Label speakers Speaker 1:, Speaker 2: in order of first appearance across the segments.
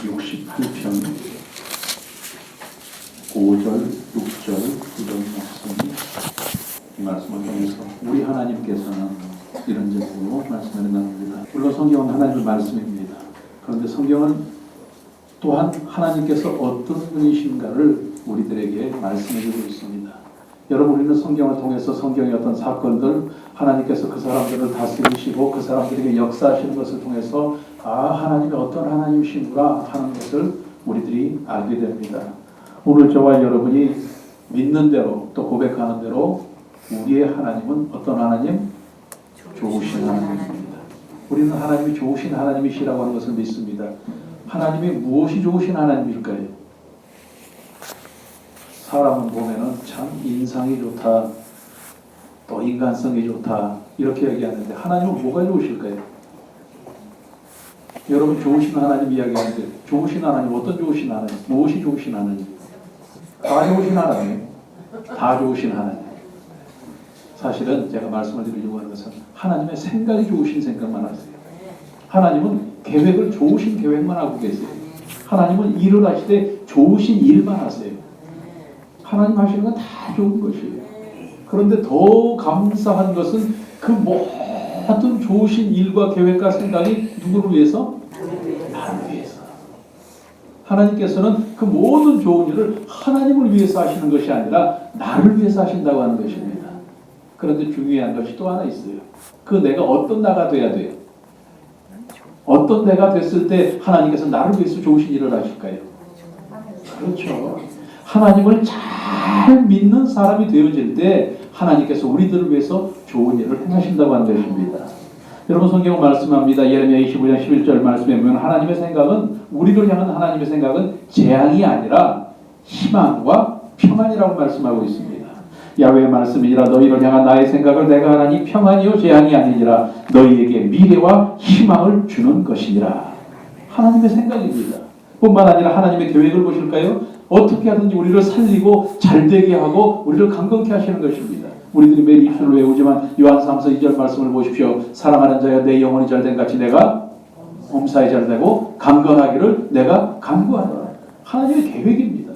Speaker 1: 68편 5절, 6절, 9절 말씀이 이 말씀을 통해서 우리 하나님께서는 이런 제목으로 말씀을 나눕니다. 물론 성경은 하나님의 말씀입니다. 그런데 성경은 또한 하나님께서 어떤 분이신가를 우리들에게 말씀해주고 있습니다. 여러분, 우리는 성경을 통해서 성경의 어떤 사건들, 하나님께서 그 사람들을 다스리시고 그 사람들에게 역사하시는 것을 통해서 하나님이 어떤 하나님이신가 하는 것을 우리들이 알게 됩니다. 오늘 저와 여러분이 믿는 대로 또 고백하는 대로 우리의 하나님은 어떤 하나님? 좋으신 하나님입니다. 우리는 하나님이 좋으신 하나님이시라고 하는 것을 믿습니다. 하나님이 무엇이 좋으신 하나님일까요? 사람은 보면은 참 인상이 좋다, 또 인간성이 좋다 이렇게 얘기하는데 하나님은 뭐가 좋으실까요? 여러분, 좋으신 하나님 이야기하는데 좋으신 하나님, 어떤 좋으신 하나님? 무엇이 좋으신 하나님? 다 좋으신 하나님, 다 좋으신 하나님. 사실은 제가 말씀을 드리려고 하는 것은 하나님의 생각이 좋으신 생각만 하세요. 하나님은 계획을 좋으신 계획만 하고 계세요. 하나님은 일을 하시되 좋으신 일만 하세요. 하나님 하시는 건 다 좋은 것이에요. 그런데 더 감사한 것은 그 모든 좋으신 일과 계획과 생각이 누구를 위해서? 나를 위해서. 하나님께서는 그 모든 좋은 일을 하나님을 위해서 하시는 것이 아니라 나를 위해서 하신다고 하는 것입니다. 그런데 중요한 것이 또 하나 있어요. 그 내가 어떤 나가 돼야 돼요? 어떤 내가 됐을 때 하나님께서 나를 위해서 좋으신 일을 하실까요? 그렇죠. 하나님을 잘 믿는 사람이 되어질 때 하나님께서 우리들을 위해서 좋은 일을 행하신다고 하는 것입니다. 여러분, 성경은 말씀합니다. 예레미야 25장 11절 말씀에 보면 하나님의 생각은, 우리를 향한 하나님의 생각은 재앙이 아니라 희망과 평안이라고 말씀하고 있습니다. 야훼의 말씀이니라 너희를 향한 나의 생각을 내가 하나니 평안이요 재앙이 아니니라 너희에게 미래와 희망을 주는 것이니라. 하나님의 생각입니다. 뿐만 아니라 하나님의 계획을 보실까요? 어떻게 하든지 우리를 살리고 잘되게 하고 우리를 강건케 하시는 것입니다. 우리들이 매일 입술로 외우지만 요한 3서 2절 말씀을 보십시오. 사랑하는 자여 내 영혼이 잘된 같이 내가 몸사에 잘되고 강건하기를 내가 간구하노라. 하나님의 계획입니다.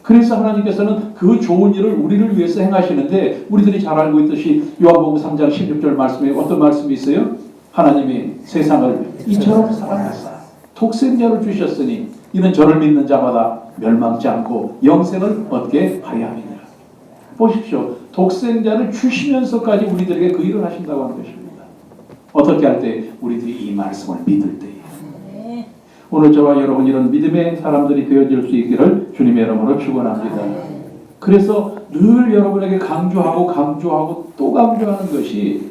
Speaker 1: 그래서 하나님께서는 그 좋은 일을 우리를 위해서 행하시는데, 우리들이 잘 알고 있듯이 요한복음 3장 16절 말씀에 어떤 말씀이 있어요? 하나님이 세상을 이처럼 사랑하사 독생자를 주셨으니 이는 저를 믿는 자마다 멸망치 않고 영생을 얻게 하려 함이니라. 보십시오. 독생자를 주시면서까지 우리들에게 그 일을 하신다고 하는 것입니다. 어떻게 할 때? 우리들이 이 말씀을 믿을 때에. 오늘 저와 여러분 이런 믿음의 사람들이 되어질 수 있기를 주님의 이름으로 축원합니다. 그래서 늘 여러분에게 강조하고 또 강조하는 것이,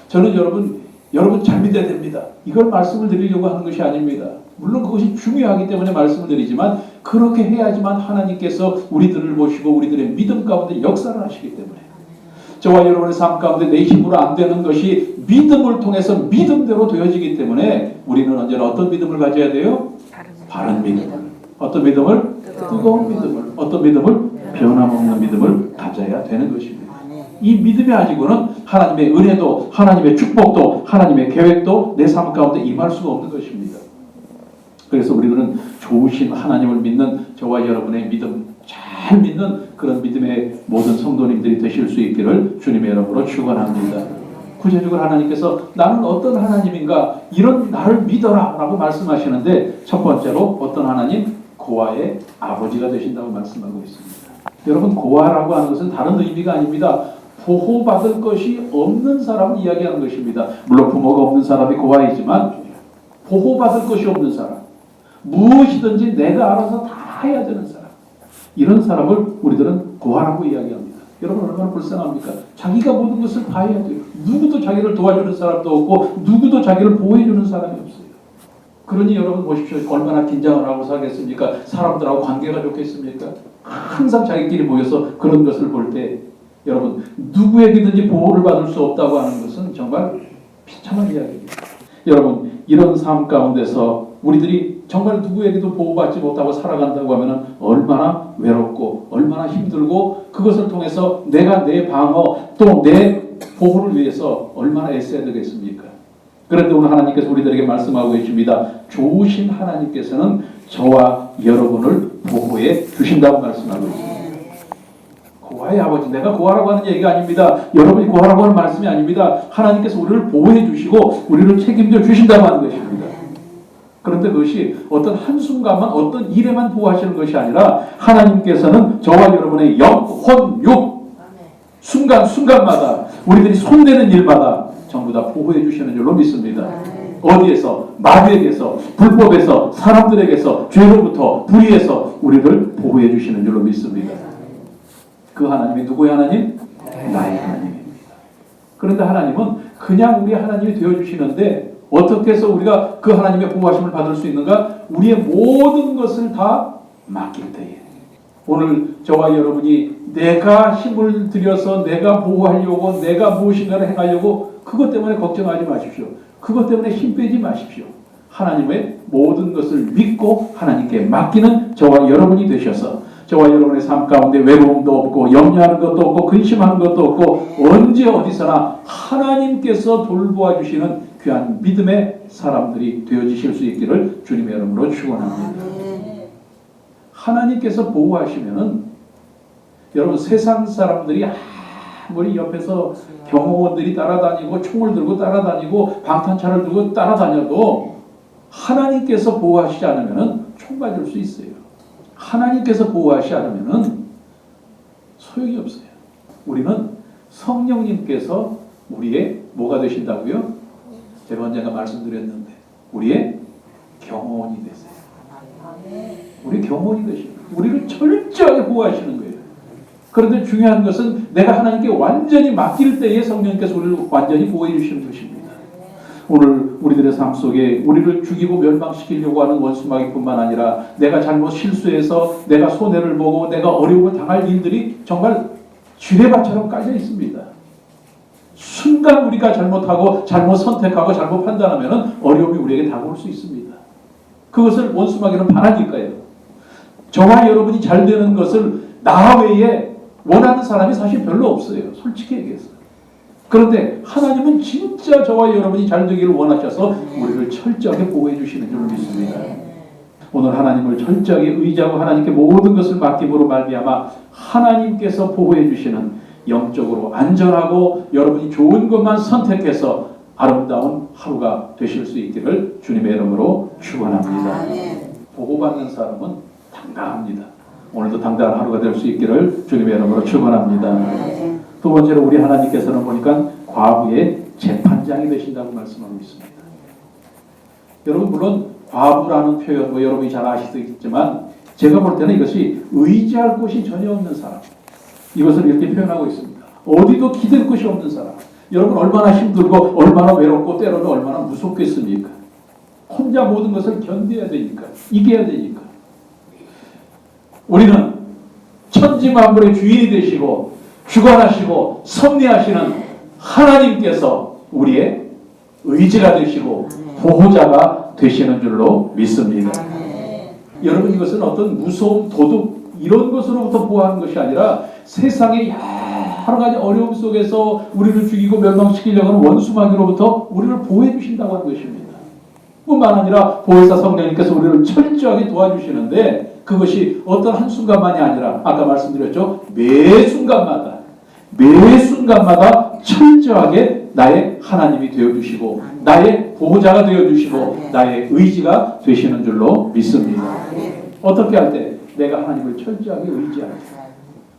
Speaker 1: 저는 여러분 잘 믿어야 됩니다. 이걸 말씀을 드리려고 하는 것이 아닙니다. 물론 그것이 중요하기 때문에 말씀을 드리지만, 그렇게 해야지만 하나님께서 우리들을 보시고 우리들의 믿음 가운데 역사를 하시기 때문에, 저와 여러분의 삶 가운데 내 힘으로 안 되는 것이 믿음을 통해서 믿음대로 되어지기 때문에 우리는 언제나 어떤 믿음을 가져야 돼요? 바른 믿음을. 어떤 믿음을? 뜨거운 믿음을. 어떤 믿음을? 변함없는 믿음을 가져야 되는 것입니다. 이 믿음이 가지고는 하나님의 은혜도, 하나님의 축복도, 하나님의 계획도 내 삶 가운데 임할 수가 없는 것입니다. 그래서 우리들은 좋으신 하나님을 믿는 저와 여러분의 믿음, 잘 믿는 그런 믿음의 모든 성도님들이 되실 수 있기를 주님의 이름으로 축원합니다. 구체적으로 하나님께서 나는 어떤 하나님인가, 이런 나를 믿어라 라고 말씀하시는데, 첫 번째로 어떤 하나님? 고아의 아버지가 되신다고 말씀하고 있습니다. 여러분, 고아라고 하는 것은 다른 의미가 아닙니다. 보호받을 것이 없는 사람을 이야기하는 것입니다. 물론 부모가 없는 사람이 고아이지만 보호받을 것이 없는 사람, 무엇이든지 내가 알아서 다 해야 되는 사람, 이런 사람을 우리들은 고아라고 이야기합니다. 여러분, 얼마나 불쌍합니까? 자기가 모든 것을 다 해야 돼요. 누구도 자기를 도와주는 사람도 없고 누구도 자기를 보호해주는 사람이 없어요. 그러니 여러분 보십시오. 얼마나 긴장을 하고 살겠습니까? 사람들하고 관계가 좋겠습니까? 항상 자기끼리 모여서 그런 것을 볼 때, 여러분, 누구에게든지 보호를 받을 수 없다고 하는 것은 정말 비참한 이야기입니다. 여러분, 이런 삶 가운데서 우리들이 정말 누구에게도 보호받지 못하고 살아간다고 하면 얼마나 외롭고 얼마나 힘들고, 그것을 통해서 내가 내 방어 또 내 보호를 위해서 얼마나 애써야 되겠습니까? 그런데 오늘 하나님께서 우리들에게 말씀하고 계십니다. 좋으신 하나님께서는 저와 여러분을 보호해 주신다고 말씀하고 있습니다. 고아의 아버지, 내가 고아라고 하는 얘기가 아닙니다. 여러분이 고아라고 하는 말씀이 아닙니다. 하나님께서 우리를 보호해 주시고 우리를 책임져 주신다고 하는 것입니다. 그런데 그것이 어떤 한순간만 어떤 일에만 보호하시는 것이 아니라 하나님께서는 저와 여러분의 영, 혼, 육 순간순간마다 우리들이 손대는 일마다 전부 다 보호해 주시는 줄로 믿습니다. 어디에서? 마귀에게서, 불법에서, 사람들에게서, 죄로부터, 불의에서 우리를 보호해 주시는 줄로 믿습니다. 그 하나님이 누구의 하나님? 나의 하나님입니다. 그런데 하나님은 그냥 우리 하나님이 되어주시는데 어떻게 해서 우리가 그 하나님의 보호하심을 받을 수 있는가? 우리의 모든 것을 다 맡길 때에. 오늘 저와 여러분이 내가 힘을 들여서 내가 보호하려고 내가 무엇인가를 행하려고 그것 때문에 걱정하지 마십시오. 그것 때문에 힘 빼지 마십시오. 하나님의 모든 것을 믿고 하나님께 맡기는 저와 여러분이 되셔서 저와 여러분의 삶 가운데 외로움도 없고 염려하는 것도 없고 근심하는 것도 없고 언제 어디서나 하나님께서 돌보아 주시는 귀한 믿음의 사람들이 되어지실 수 있기를 주님의 이름으로 축원합니다. 하나님께서 보호하시면은 여러분 세상 사람들이 아무리 옆에서 경호원들이 따라다니고 총을 들고 따라다니고 방탄차를 들고 따라다녀도 하나님께서 보호하시지 않으면은 총 맞을 수 있어요. 하나님께서 보호하시지 않으면은 소용이 없어요. 우리는 성령님께서 우리의 뭐가 되신다고요? 제가 언젠가 말씀드렸는데 우리의 경호원이 되세요. 우리 경호원이 되시는 거예요. 우리를 철저하게 보호하시는 거예요. 그런데 중요한 것은 내가 하나님께 완전히 맡길 때에 성령님께서 우리를 완전히 보호해 주시는 것입니다. 오늘 우리들의 삶 속에 우리를 죽이고 멸망시키려고 하는 원수마귀뿐만 아니라 내가 잘못 실수해서 내가 손해를 보고 내가 어려움을 당할 일들이 정말 쥐레밭처럼 깔려 있습니다. 순간 우리가 잘못하고 잘못 선택하고 잘못 판단하면 어려움이 우리에게 다가올 수 있습니다. 그것을 원수마귀는 바라니까요. 저와 여러분이 잘 되는 것을 나 외에 원하는 사람이 사실 별로 없어요. 솔직히 얘기해서. 그런데 하나님은 진짜 저와 여러분이 잘 되기를 원하셔서 우리를 철저하게 보호해 주시는 줄 믿습니다. 오늘 하나님을 철저하게 의지하고 하나님께 모든 것을 맡김으로 말미암아 하나님께서 보호해 주시는 영적으로 안전하고 여러분이 좋은 것만 선택해서 아름다운 하루가 되실 수 있기를 주님의 이름으로 축원합니다. 보호받는 사람은 당당합니다. 오늘도 당당한 하루가 될 수 있기를 주님의 이름으로 축원합니다. 두 번째로 우리 하나님께서는 보니까 과부의 재판장이 되신다고 말씀하고 있습니다. 여러분 물론 과부라는 표현 여러분이 잘 아시겠지만 제가 볼 때는 이것이 의지할 곳이 전혀 없는 사람 이것을 이렇게 표현하고 있습니다. 어디도 기댈 곳이 없는 사람. 여러분 얼마나 힘들고 얼마나 외롭고 때로는 얼마나 무섭겠습니까? 혼자 모든 것을 견뎌야 되니까 이겨야 되니까 우리는 천지만물의 주인이 되시고 주관하시고 섭리하시는 하나님께서 우리의 의지가 되시고 보호자가 되시는 줄로 믿습니다. 여러분 이것은 어떤 무서움, 도둑 이런 것으로부터 보호하는 것이 아니라 세상의 여러 가지 어려움 속에서 우리를 죽이고 멸망시키려고 하는 원수마귀로부터 우리를 보호해 주신다고 하는 것입니다. 뿐만 아니라 보혜사 성령님께서 우리를 철저하게 도와주시는데 그것이 어떤 한순간만이 아니라 아까 말씀드렸죠. 매 순간마다 철저하게 나의 하나님이 되어주시고 나의 보호자가 되어주시고 나의 의지가 되시는 줄로 믿습니다. 어떻게 할 때? 내가 하나님을 철저하게 의지할 때.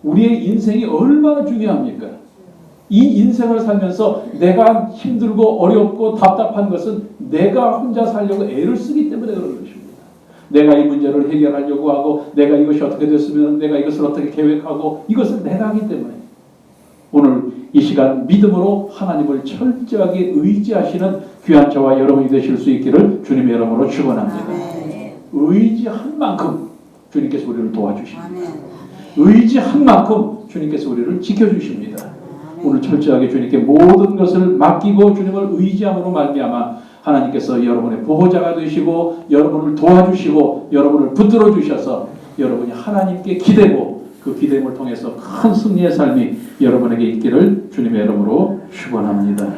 Speaker 1: 우리의 인생이 얼마나 중요합니까? 이 인생을 살면서 내가 힘들고 어렵고 답답한 것은 내가 혼자 살려고 애를 쓰기 때문에 그런 것입니다. 내가 이 문제를 해결하려고 하고 내가 이것이 어떻게 됐으면 내가 이것을 어떻게 계획하고 이것을 내가 하기 때문에 오늘 이 시간 믿음으로 하나님을 철저하게 의지하시는 귀한 저와 여러분이 되실 수 있기를 주님의 이름으로 축원합니다. 의지한 만큼 주님께서 우리를 도와주십니다. 의지한 만큼 주님께서 우리를 지켜주십니다. 오늘 철저하게 주님께 모든 것을 맡기고 주님을 의지함으로 말미암아 하나님께서 여러분의 보호자가 되시고 여러분을 도와주시고 여러분을 붙들어 주셔서 여러분이 하나님께 기대고 그 기대임을 통해서 큰 승리의 삶이 여러분에게 있기를 주님의 이름으로 축원합니다.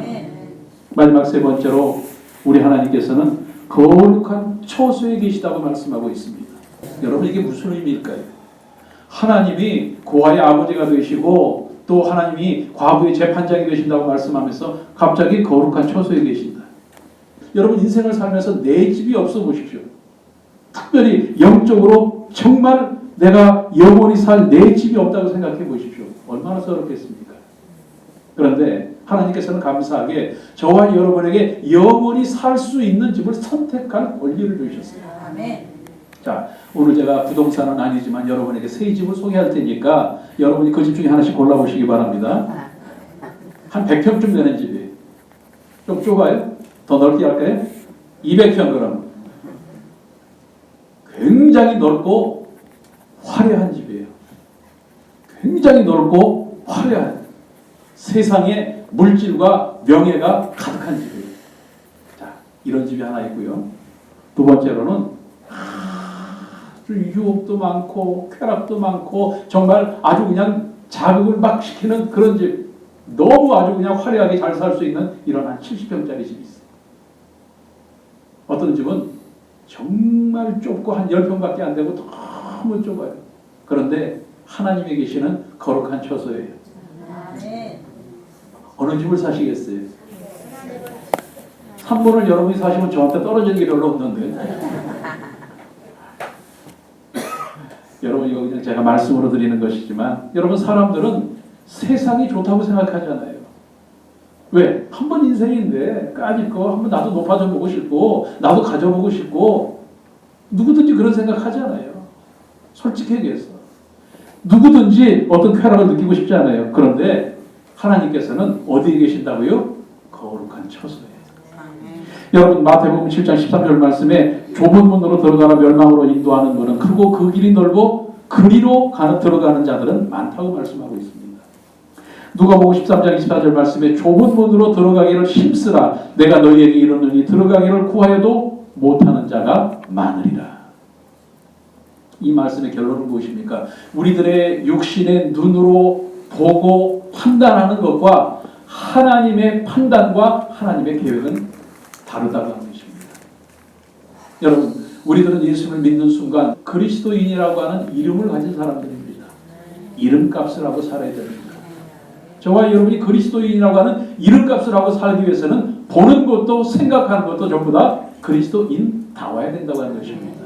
Speaker 1: 마지막 세 번째로 우리 하나님께서는 거룩한 처소에 계시다고 말씀하고 있습니다. 여러분 이게 무슨 의미일까요? 하나님이 고아의 아버지가 되시고 또 하나님이 과부의 재판장이 되신다고 말씀하면서 갑자기 거룩한 처소에 계신다. 여러분 인생을 살면서 내 집이 없어 보십시오. 특별히 영적으로 정말 내가 영원히 살 내 집이 없다고 생각해 보십시오. 얼마나 서럽겠습니까? 그런데 하나님께서는 감사하게 저와 여러분에게 영원히 살 수 있는 집을 선택할 권리를 주셨어요.
Speaker 2: 아멘.
Speaker 1: 자, 오늘 제가 부동산은 아니지만 여러분에게 새 집을 소개할 테니까 여러분이 그 집 중에 하나씩 골라보시기 바랍니다. 한 100평쯤 되는 집이에요. 좀 좁아요? 더 넓게 할까요? 200평 그럼. 굉장히 넓고 화려한 집이에요. 굉장히 넓고 화려한 세상에 물질과 명예가 가득한 집이에요. 자, 이런 집이 하나 있고요. 두 번째로는 아주 유혹도 많고 쾌락도 많고 정말 아주 그냥 자극을 막 시키는 그런 집. 너무 아주 그냥 화려하게 잘 살 수 있는 이런 한 70평짜리 집이 있어요. 어떤 집은 정말 좁고 한 10평밖에 안 되고 너무 좁아요. 그런데 하나님이 계시는 거룩한 처소예요. 어느 집을 사시겠어요? 3번을 여러분이 사시면 저한테 떨어지는 게 별로 없는데 여러분 이거 그냥 제가 말씀으로 드리는 것이지만 여러분 사람들은 세상이 좋다고 생각하잖아요. 왜? 한 번 인생인데 까짓 거 한번 나도 높아져 보고 싶고 나도 가져보고 싶고 누구든지 그런 생각하잖아요. 솔직히 얘기해서 누구든지 어떤 쾌락을 느끼고 싶지 않아요. 그런데 하나님께서는 어디에 계신다고요? 거룩한 처소에. 여러분 마태복음 7장 13절 말씀에 좁은 문으로 들어가라 멸망으로 인도하는 문은 크고 그 길이 넓고 그리로 들어가는 자들은 많다고 말씀하고 있습니다. 누가복음 13장 24절 말씀에 좁은 문으로 들어가기를 힘쓰라 내가 너희에게 이르노니 들어가기를 구하여도 못하는 자가 많으리라. 이 말씀의 결론은 무엇입니까? 우리들의 육신의 눈으로 보고 판단하는 것과 하나님의 판단과 하나님의 계획은 다르다고 하는 것입니다. 여러분, 우리들은 예수를 믿는 순간 그리스도인이라고 하는 이름을 가진 사람들입니다. 이름값을 하고 살아야 됩니다. 저와 여러분이 그리스도인이라고 하는 이름값을 하고 살기 위해서는 보는 것도 생각하는 것도 전부 다 그리스도인다워야 된다고 하는 것입니다.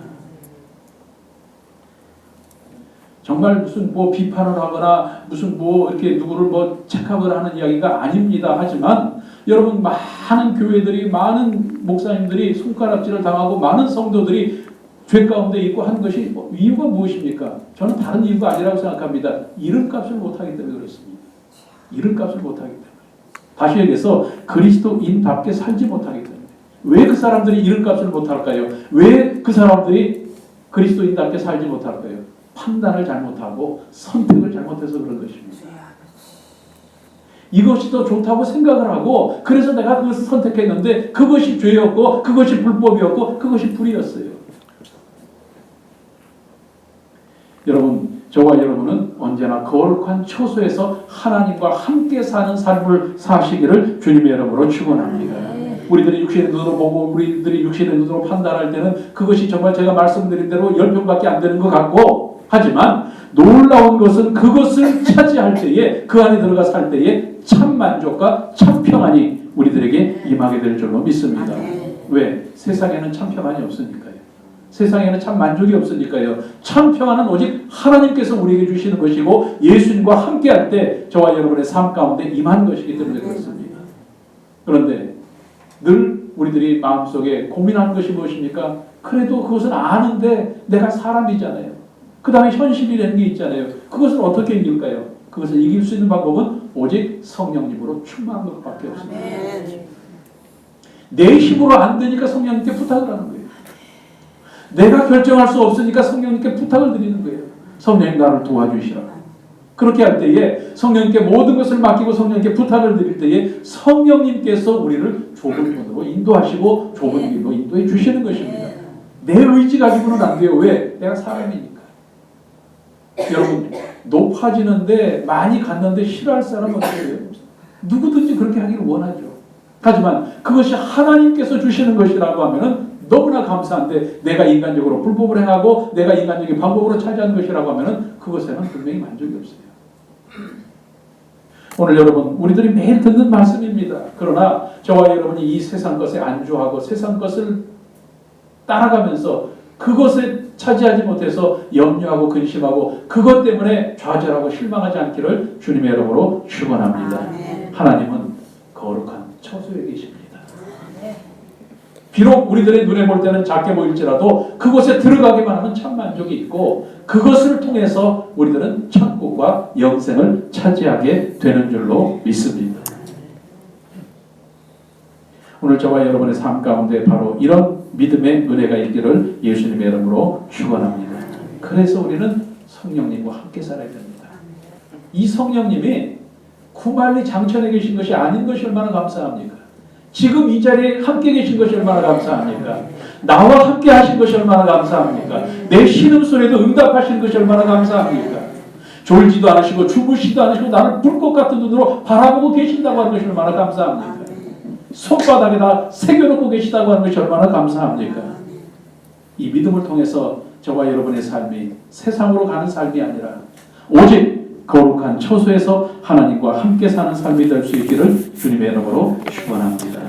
Speaker 1: 정말 무슨 뭐 비판을 하거나 무슨 뭐 이렇게 누구를 뭐 책합을 하는 이야기가 아닙니다. 하지만 여러분 많은 교회들이 많은 목사님들이 손가락질을 당하고 많은 성도들이 죄 가운데 있고 하는 것이 이유가 무엇입니까? 저는 다른 이유가 아니라고 생각합니다. 이름값을 못하기 때문에 그렇습니다. 이름값을 못하기 때문에. 다시 얘기해서 그리스도인답게 살지 못하기 때문에. 왜 그 사람들이 이름값을 못할까요? 왜 그 사람들이 그리스도인답게 살지 못할까요? 판단을 잘못하고 선택을 잘못해서 그런 것입니다. 이것이 더 좋다고 생각을 하고 그래서 내가 그것을 선택했는데 그것이 죄였고 그것이 불법이었고 그것이 불이었어요. 여러분, 저와 여러분은 언제나 거룩한 처소에서 하나님과 함께 사는 삶을 사시기를 주님의 이름으로 축원합니다. 우리들이 육신의 눈으로 보고 우리들이 육신의 눈으로 판단할 때는 그것이 정말 제가 말씀드린 대로 10평밖에 안 되는 것 같고 하지만 놀라운 것은 그것을 차지할 때에 그 안에 들어가 살 때에 참 만족과 참 평안이 우리들에게 임하게 될 줄로 믿습니다. 왜? 세상에는 참 평안이 없으니까요. 세상에는 참 만족이 없으니까요. 참 평안은 오직 하나님께서 우리에게 주시는 것이고 예수님과 함께할 때 저와 여러분의 삶 가운데 임한 것이기 때문에 그렇습니다. 그런데 늘 우리들이 마음속에 고민하는 것이 무엇입니까? 그래도 그것은 아는데 내가 사람이잖아요. 그 다음에 현실이라는 게 있잖아요. 그것을 어떻게 이길까요? 그것을 이길 수 있는 방법은 오직 성령님으로 충만한 것밖에 없습니다. 내 힘으로 안 되니까 성령님께 부탁을 하는 거예요. 내가 결정할 수 없으니까 성령님께 부탁을 드리는 거예요. 성령님 나를 도와주시라. 그렇게 할 때에 성령님께 모든 것을 맡기고 성령님께 부탁을 드릴 때에 성령님께서 우리를 좁은 문으로 인도하시고 좁은 길로 인도해 주시는 것입니다. 내 의지 가지고는 안 돼요. 왜? 내가 사람이니까. 여러분, 높아지는데 많이 갔는데 싫어할 사람은 어때요? 누구든지 그렇게 하기를 원하죠. 하지만 그것이 하나님께서 주시는 것이라고 하면은 너무나 감사한데, 내가 인간적으로 불법을 행하고 내가 인간적인 방법으로 차지한 것이라고 하면은 그것에는 분명히 만족이 없어요. 오늘 여러분, 우리들이 매일 듣는 말씀입니다. 그러나 저와 여러분이 이 세상 것에 안주하고 세상 것을 따라가면서 그것에 차지하지 못해서 염려하고 근심하고 그것 때문에 좌절하고 실망하지 않기를 주님의 이름으로 축원합니다. 하나님은 거룩한 처소에 계십니다. 비록 우리들의 눈에 볼 때는 작게 보일지라도 그곳에 들어가기만 하면 참 만족이 있고, 그것을 통해서 우리들은 천국과 영생을 차지하게 되는 줄로 믿습니다. 오늘 저와 여러분의 삶 가운데 바로 이런 믿음의 은혜가 있기를 예수님의 이름으로 축원합니다. 그래서 우리는 성령님과 함께 살아야 됩니다. 이 성령님이 구말리 장천에 계신 것이 아닌 것이 얼마나 감사합니까? 지금 이 자리에 함께 계신 것이 얼마나 감사합니까? 나와 함께 하신 것이 얼마나 감사합니까? 내 신음소리에도 응답하신 것이 얼마나 감사합니까? 졸지도 않으시고 주무시지도 않으시고 나를 불꽃 같은 눈으로 바라보고 계신다고 하는 것이 얼마나 감사합니까? 손바닥에다 새겨놓고 계시다고 하는 것이 얼마나 감사합니까? 이 믿음을 통해서 저와 여러분의 삶이 세상으로 가는 삶이 아니라 오직 거룩한 처소에서 하나님과 함께 사는 삶이 될 수 있기를 주님의 이름으로 축원합니다.